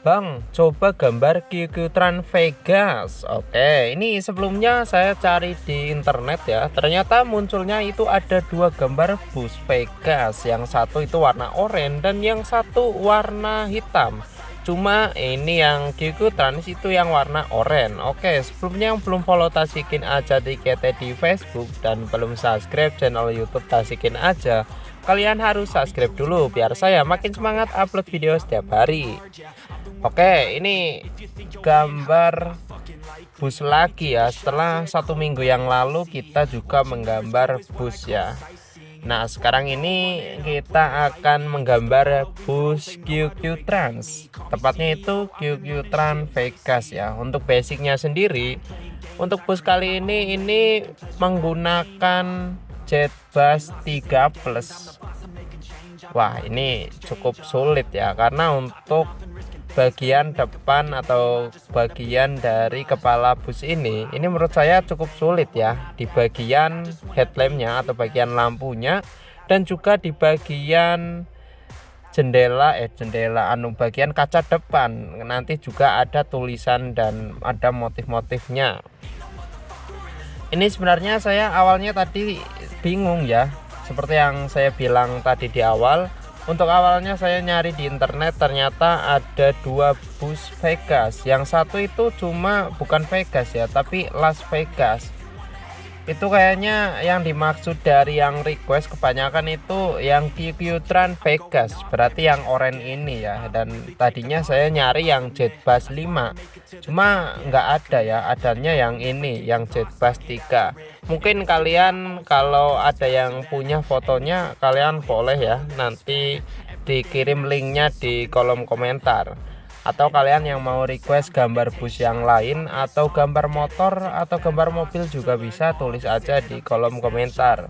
Bang, coba gambar QQ Tran Vegas. Oke, ini sebelumnya saya cari di internet ya. Ternyata munculnya itu ada dua gambar bus Vegas. Yang satu itu warna oranye dan yang satu warna hitam. Cuma ini yang QQ Trans itu yang warna oranye. Oke, sebelumnya yang belum follow Tasikin Aja TKT di Facebook dan belum subscribe channel YouTube Tasikin Aja, kalian harus subscribe dulu biar saya makin semangat upload video setiap hari. Oke, ini gambar bus lagi ya. Setelah 1 minggu yang lalu kita juga menggambar bus ya. Nah, sekarang ini kita akan menggambar bus QQ Trans. Tepatnya itu QQ Tran Vegas ya. Untuk basicnya sendiri, untuk bus kali ini menggunakan Jetbus 3 Plus. Wah, ini cukup sulit ya, karena untuk bagian depan atau bagian dari kepala bus ini menurut saya cukup sulit ya, di bagian headlampnya atau bagian lampunya, dan juga di bagian bagian kaca depan nanti juga ada tulisan dan ada motif-motifnya. Ini sebenarnya saya awalnya tadi bingung ya, seperti yang saya bilang tadi di awal. Untuk awalnya saya nyari di internet, ternyata ada dua bus Vegas. Yang satu itu bukan Vegas ya, tapi Las Vegas. Itu kayaknya yang dimaksud dari yang request kebanyakan itu yang QQ Tran Vegas, berarti yang oranye ini ya. Dan tadinya saya nyari yang Jetbus 5, cuma nggak ada ya, adanya yang ini, yang Jetbus 3. Mungkin kalian kalau ada yang punya fotonya, kalian boleh ya nanti dikirim linknya di kolom komentar. Atau kalian yang mau request gambar bus yang lain atau gambar motor atau gambar mobil juga bisa, tulis aja di kolom komentar.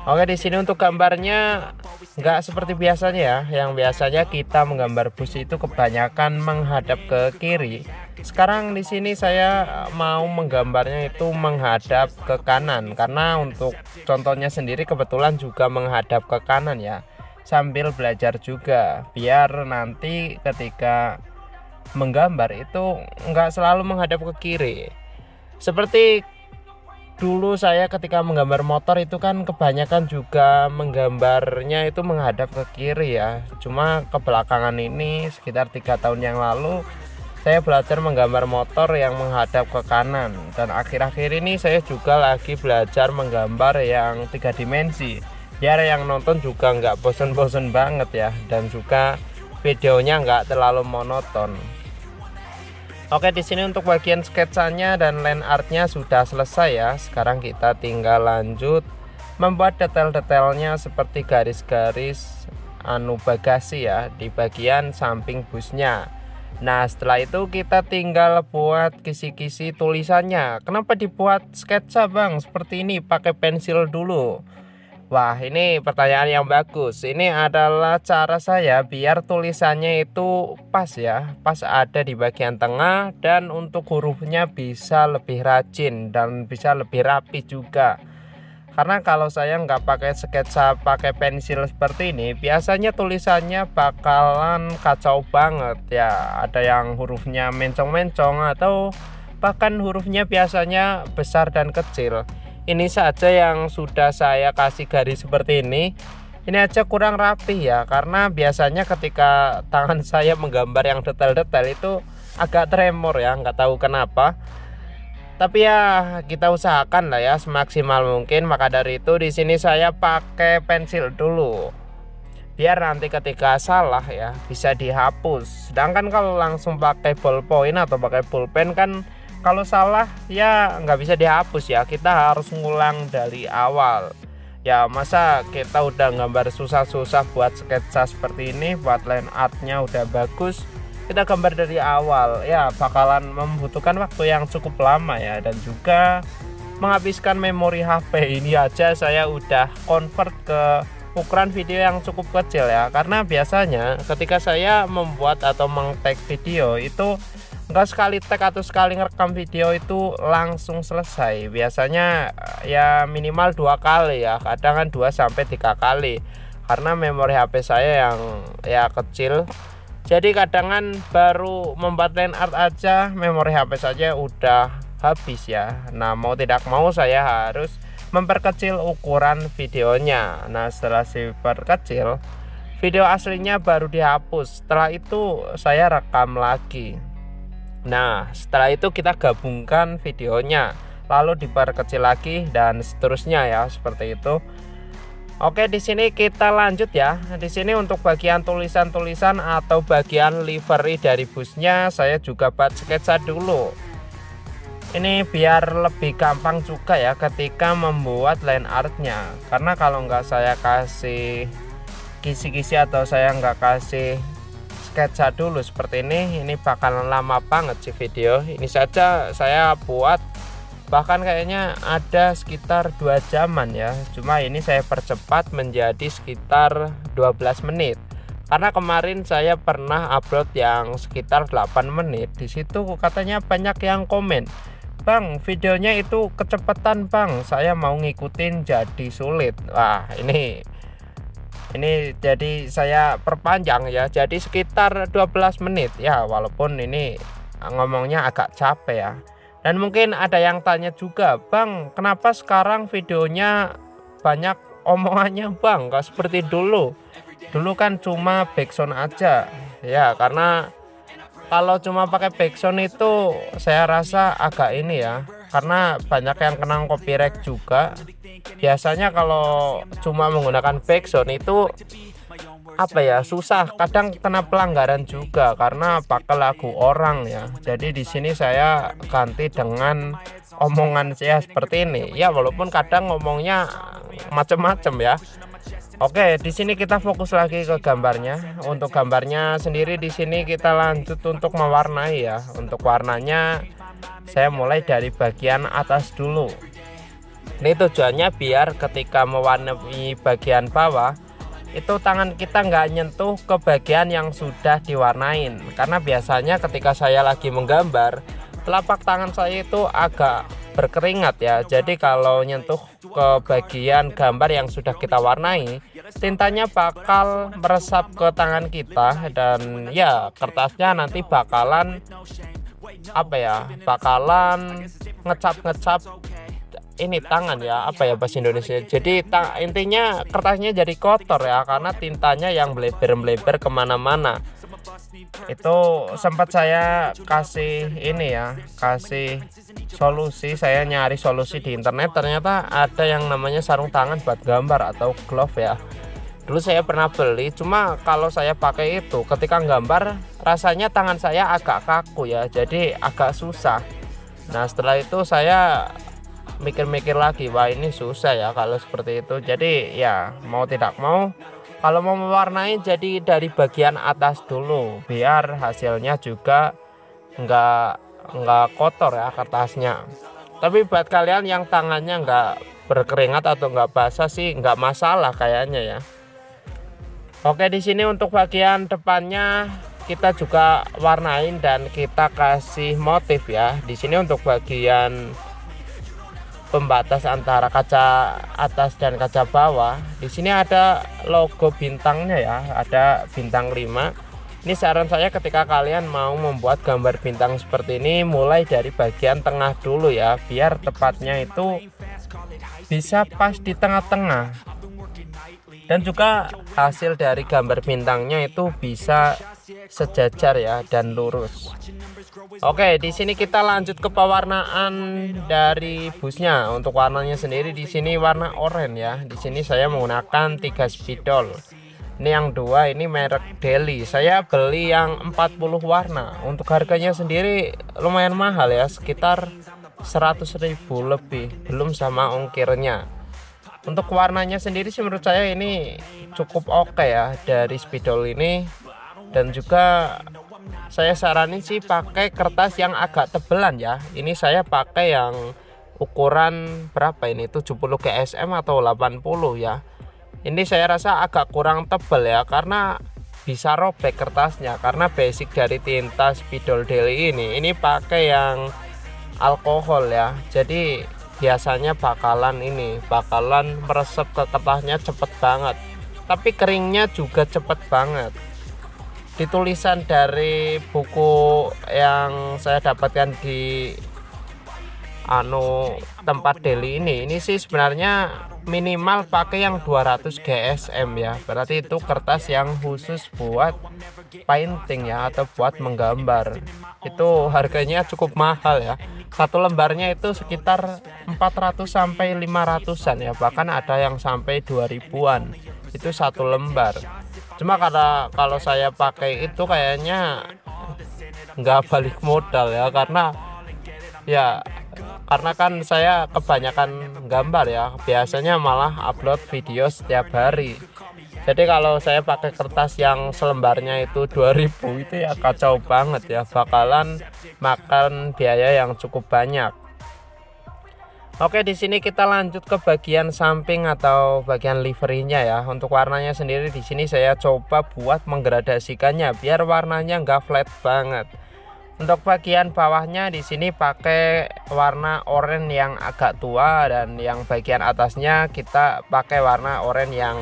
Oke, di sini untuk gambarnya nggak seperti biasanya ya. Yang biasanya kita menggambar bus itu kebanyakan menghadap ke kiri. Sekarang di sini saya mau menggambarnya itu menghadap ke kanan, karena untuk contohnya sendiri kebetulan juga menghadap ke kanan ya. Sambil belajar juga biar nanti ketika menggambar itu nggak selalu menghadap ke kiri. Seperti dulu saya ketika menggambar motor itu kan kebanyakan juga menggambarnya itu menghadap ke kiri ya. Cuma kebelakangan ini sekitar 3 tahun yang lalu saya belajar menggambar motor yang menghadap ke kanan, dan akhir-akhir ini saya juga lagi belajar menggambar yang 3 dimensi biar yang nonton juga nggak bosen-bosen banget ya, dan juga videonya nggak terlalu monoton. Oke, di sini untuk bagian sketsanya dan line artnya sudah selesai ya. Sekarang kita tinggal lanjut membuat detail-detailnya seperti garis-garis bagasi ya di bagian samping busnya. Nah, setelah itu kita tinggal buat kisi-kisi tulisannya. Kenapa dibuat sketsa bang seperti ini, pakai pensil dulu? Wah, ini pertanyaan yang bagus. Ini adalah cara saya biar tulisannya itu pas ya, pas ada di bagian tengah, dan untuk hurufnya bisa lebih rajin dan bisa lebih rapi juga. Karena kalau saya nggak pakai sketsa, pakai pensil seperti ini, biasanya tulisannya bakalan kacau banget ya. Ada yang hurufnya mencong-mencong atau bahkan hurufnya biasanya besar dan kecil. Ini saja yang sudah saya kasih garis seperti ini aja kurang rapi ya, karena biasanya ketika tangan saya menggambar yang detail-detail itu agak tremor ya, nggak tahu kenapa. Tapi ya kita usahakan lah ya semaksimal mungkin. Maka dari itu di sini saya pakai pensil dulu biar nanti ketika salah ya bisa dihapus. Sedangkan kalau langsung pakai ballpoint atau pakai pulpen kan, kalau salah ya nggak bisa dihapus ya, kita harus ngulang dari awal ya. Masa kita udah gambar susah-susah buat sketsa seperti ini, buat line artnya udah bagus, kita gambar dari awal ya bakalan membutuhkan waktu yang cukup lama ya, dan juga menghabiskan memori HP. Ini aja saya udah convert ke ukuran video yang cukup kecil ya, karena biasanya ketika saya membuat atau meng-tag video itu enggak sekali tag atau sekali ngerekam video itu langsung selesai. Biasanya ya minimal 2 kali ya, kadang kan 2 sampai 3 kali, karena memori HP saya yang ya kecil Jadi kadang baru membuat line art aja memori HP saja udah habis ya. Nah mau tidak mau saya harus memperkecil ukuran videonya. Nah setelah diperkecil, video aslinya baru dihapus. Setelah itu saya rekam lagi. Nah setelah itu kita gabungkan videonya, lalu diperkecil lagi dan seterusnya ya, seperti itu. Oke, di sini kita lanjut ya. Di sini untuk bagian tulisan-tulisan atau bagian livery dari busnya saya juga buat sketsa dulu. Ini biar lebih gampang juga ya ketika membuat line artnya, karena kalau nggak saya kasih kisi-kisi atau saya nggak kasih sketsa dulu seperti ini bakalan lama banget sih video. Ini saja saya buat bahkan kayaknya ada sekitar 2 jaman ya, cuma ini saya percepat menjadi sekitar 12 menit karena kemarin saya pernah upload yang sekitar 8 menit. Di situ katanya banyak yang komen, "Bang, videonya itu kecepatan Bang, saya mau ngikutin jadi sulit." Wah ini jadi saya perpanjang ya, jadi sekitar 12 menit ya, walaupun ini ngomongnya agak capek ya. Dan mungkin ada yang tanya juga, "Bang, kenapa sekarang videonya banyak omongannya Bang, gak seperti dulu? Dulu kan cuma backsound aja." Ya karena kalau cuma pakai backsound itu saya rasa agak ini ya, karena banyak yang kena copyright juga. Biasanya kalau cuma menggunakan backsound itu apa ya, susah, kadang kena pelanggaran juga karena pakai lagu orang ya. Jadi di sini saya ganti dengan omongan saya seperti ini ya, walaupun kadang ngomongnya macem-macem ya. Oke, di sini kita fokus lagi ke gambarnya. Untuk gambarnya sendiri di sini kita lanjut untuk mewarnai ya. Untuk warnanya saya mulai dari bagian atas dulu. Ini tujuannya biar ketika mewarnai bagian bawah itu tangan kita nggak nyentuh ke bagian yang sudah diwarnain, karena biasanya ketika saya lagi menggambar telapak tangan saya itu agak berkeringat ya. Jadi kalau nyentuh ke bagian gambar yang sudah kita warnai, tintanya bakal meresap ke tangan kita dan ya kertasnya nanti bakalan apa ya, bakalan ngecap-ngecap ini tangan ya, apa ya bahasa Indonesia. Jadi intinya kertasnya jadi kotor ya, karena tintanya yang melebar-melebar kemana-mana. Itu sempat saya kasih ini ya, kasih solusi, saya nyari solusi di internet, ternyata ada yang namanya sarung tangan buat gambar atau glove ya. Dulu saya pernah beli, cuma kalau saya pakai itu ketika gambar rasanya tangan saya agak kaku ya, jadi agak susah. Nah setelah itu saya mikir-mikir lagi, wah ini susah ya kalau seperti itu. Jadi ya mau tidak mau kalau mau mewarnai jadi dari bagian atas dulu biar hasilnya juga nggak kotor ya kertasnya. Tapi buat kalian yang tangannya nggak berkeringat atau nggak basah sih nggak masalah kayaknya ya. Oke, di sini untuk bagian depannya kita juga warnain dan kita kasih motif ya. Di sini untuk bagian pembatas antara kaca atas dan kaca bawah, di sini ada logo bintangnya ya, ada bintang 5. Ini saran saya ketika kalian mau membuat gambar bintang seperti ini, mulai dari bagian tengah dulu ya, biar tepatnya itu bisa pas di tengah-tengah. Dan juga hasil dari gambar bintangnya itu bisa sejajar ya dan lurus. Oke, di sini kita lanjut ke pewarnaan dari busnya. Untuk warnanya sendiri di sini warna oranye ya. Di sini saya menggunakan 3 spidol. Ini yang 2 ini merek Deli. Saya beli yang 40 warna. Untuk harganya sendiri lumayan mahal ya, sekitar 100.000 lebih, belum sama ongkirnya. Untuk warnanya sendiri sih menurut saya ini cukup oke ya dari spidol ini. Dan juga saya saranin sih pakai kertas yang agak tebelan ya. Ini saya pakai yang ukuran berapa ini, 70 GSM atau 80 ya. Ini saya rasa agak kurang tebal ya, karena bisa robek kertasnya. Karena basic dari tinta spidol Deli ini pakai yang alkohol ya. Jadi biasanya bakalan meresap ke kertasnya cepet banget. Tapi keringnya juga cepet banget. di tulisan dari buku yang saya dapatkan di tempat daily ini sih sebenarnya minimal pakai yang 200 GSM ya, berarti itu kertas yang khusus buat painting ya, atau buat menggambar. Itu harganya cukup mahal ya, satu lembarnya itu sekitar 400 sampai 500-an ya, bahkan ada yang sampai 2000-an itu satu lembar. Cuma karena kalau saya pakai itu kayaknya nggak balik modal ya, karena kan saya kebanyakan gambar ya, biasanya malah upload video setiap hari. Jadi kalau saya pakai kertas yang selembarnya itu 2000 itu ya kacau banget ya, bakalan makan biaya yang cukup banyak. Oke, di sini kita lanjut ke bagian samping atau bagian liverinya ya. Untuk warnanya sendiri di sini saya coba buat menggradasikannya biar warnanya nggak flat banget. Untuk bagian bawahnya di sini pakai warna oranye yang agak tua, dan yang bagian atasnya kita pakai warna oranye yang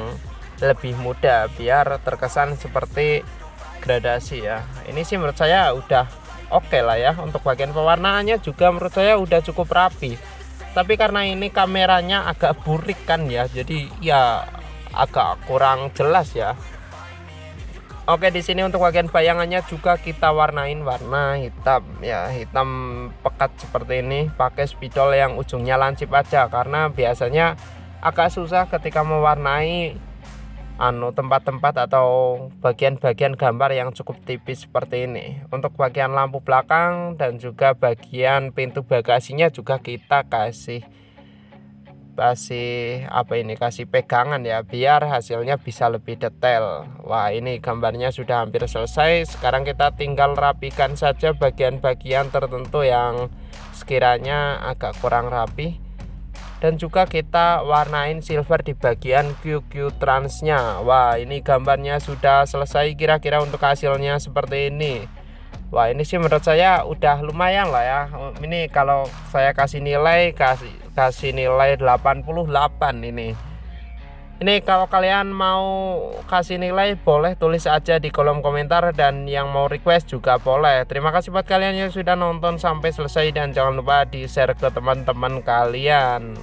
lebih muda biar terkesan seperti gradasi ya. Ini sih menurut saya udah oke lah ya. Untuk bagian pewarnaannya juga menurut saya udah cukup rapi. Tapi karena ini kameranya agak burik kan ya, jadi ya agak kurang jelas ya. Oke, di sini untuk bagian bayangannya juga kita warnain warna hitam ya, hitam pekat seperti ini, pakai spidol yang ujungnya lancip aja, karena biasanya agak susah ketika mewarnai tempat-tempat atau bagian-bagian gambar yang cukup tipis seperti ini. Untuk bagian lampu belakang dan juga bagian pintu bagasinya juga kita kasih pegangan ya, biar hasilnya bisa lebih detail. Wah, ini gambarnya sudah hampir selesai. Sekarang kita tinggal rapikan saja bagian-bagian tertentu yang sekiranya agak kurang rapi, dan juga kita warnain silver di bagian QQ transnya. Wah, ini gambarnya sudah selesai, kira-kira untuk hasilnya seperti ini. Wah, ini sih menurut saya udah lumayan lah ya. Ini kalau saya kasih nilai 88 ini. Ini kalau kalian mau kasih nilai boleh tulis aja di kolom komentar, dan yang mau request juga boleh. Terima kasih buat kalian yang sudah nonton sampai selesai, dan jangan lupa di share ke teman-teman kalian.